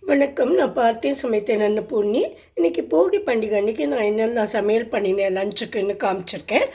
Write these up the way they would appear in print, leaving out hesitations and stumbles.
வணக்கம். நான் பார்த்தேன் சமைத்தேன் அன்னபூர்ணி. இன்றைக்கி போகி பண்டிகை அன்றைக்கி நான் என்னென்ன சமையல் பண்ணினேன் லஞ்சுக்குன்னு காமிச்சிருக்கேன்.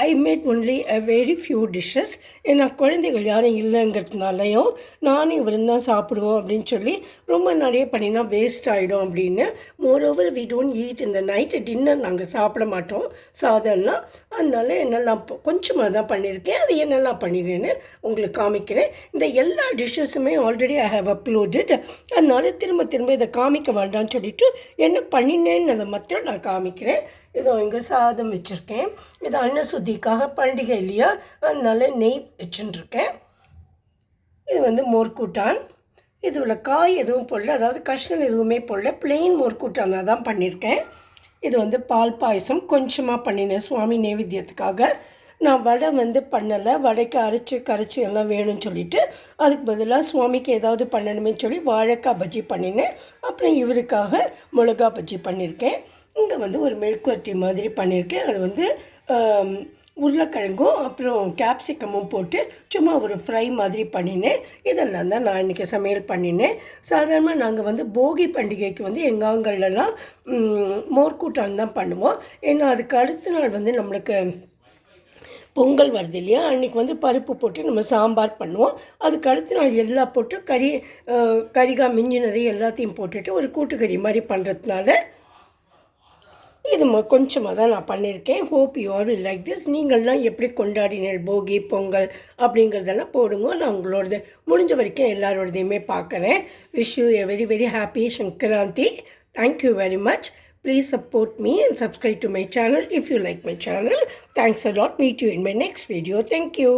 I made only a very few dishes. ஏன்னா குழந்தைகள் யாரும் இல்லைங்கிறதுனாலையும் நானும் இவரும் தான் சாப்பிடுவோம் அப்படின்னு சொல்லி ரொம்ப நிறைய பண்ணினா வேஸ்ட் ஆகிடும் அப்படின்னு. மோரோவர் வி டோன்ட் ஈட் இந்த நைட்டு டின்னர் நாங்கள் சாப்பிட மாட்டோம் சாதம்லாம். அதனால என்னெல்லாம் கொஞ்சமாக தான் பண்ணியிருக்கேன். அது என்னெல்லாம் பண்ணிடுறேன்னு உங்களுக்கு காமிக்கிறேன். இந்த எல்லா டிஷ்ஷஸுமே ஆல்ரெடி ஐ ஹேவ் அப்லோடட். அதனால திரும்ப திரும்ப இதை காமிக்க வேண்டாம்னு சொல்லிவிட்டு என்ன பண்ணினேன்னு அதை மாத்திரம் நான் காமிக்கிறேன். இதோ இங்கே சாதம் வச்சுருக்கேன். இது அன்னசுத்திக்காக பண்டிகை இல்லையா, அதனால நெய் வச்சுட்டுருக்கேன். இது மோர்க்கூட்டான். இதில் காய் எதுவும் போடல, அதாவது கஷ்டம் எதுவுமே போடல, பிளெயின் மோர்க்கூட்டானாக தான் பண்ணியிருக்கேன். இது பால் பாயசம் கொஞ்சமாக பண்ணினேன் சுவாமி நைவேத்தியத்துக்காக. நான் வடை பண்ணலை, வடைக்கு கரைச்சி எல்லாம் வேணும்னு சொல்லிவிட்டு அதுக்கு பதிலாக சுவாமிக்கு ஏதாவது பண்ணணுமே சொல்லி வாழைக்காய் பஜ்ஜி பண்ணினேன். அப்புறம் இவருக்காக மிளகா பஜ்ஜி பண்ணியிருக்கேன். இங்கே ஒரு மெழுக்குவர்த்தி மாதிரி பண்ணியிருக்கேன். அது உருளைக்கிழங்கும் அப்புறம் கேப்சிகமும் போட்டு சும்மா ஒரு ஃப்ரை மாதிரி பண்ணினேன். இதெல்லாம் தான் நான் இன்றைக்கி சமையல் பண்ணினேன். சாதாரணமாக நாங்கள் போகி பண்டிகைக்கு எங்காங்கள்லாம் மோர்க்கூட்டான் தான் பண்ணுவோம். ஏன்னா அதுக்கு அடுத்த நாள் நம்மளுக்கு பொங்கல் வருது இல்லையா, அன்றைக்கி பருப்பு போட்டு நம்ம சாம்பார் பண்ணுவோம். அதுக்கு அடுத்த நாள் எல்லாம் போட்டு கறிகாய் மிஞ்சினது எல்லாத்தையும் போட்டுட்டு ஒரு கூட்டுக்கறி மாதிரி பண்ணுறதுனால இது கொஞ்சமாக தான் நான் பண்ணியிருக்கேன். Hope you all will like this. நீங்கள்லாம் எப்படி கொண்டாடினீர்கள் போகி பொங்கல் அப்படிங்கிறதெல்லாம் போடுங்க. நான் உங்களோடது முடிஞ்ச வரைக்கும் எல்லாரோடதையுமே பார்க்குறேன். Wish you a very very happy Sankranti. Thank you very much. Please support me and subscribe to my channel if you like my channel. Thanks a lot. Meet you in my next video. Thank you.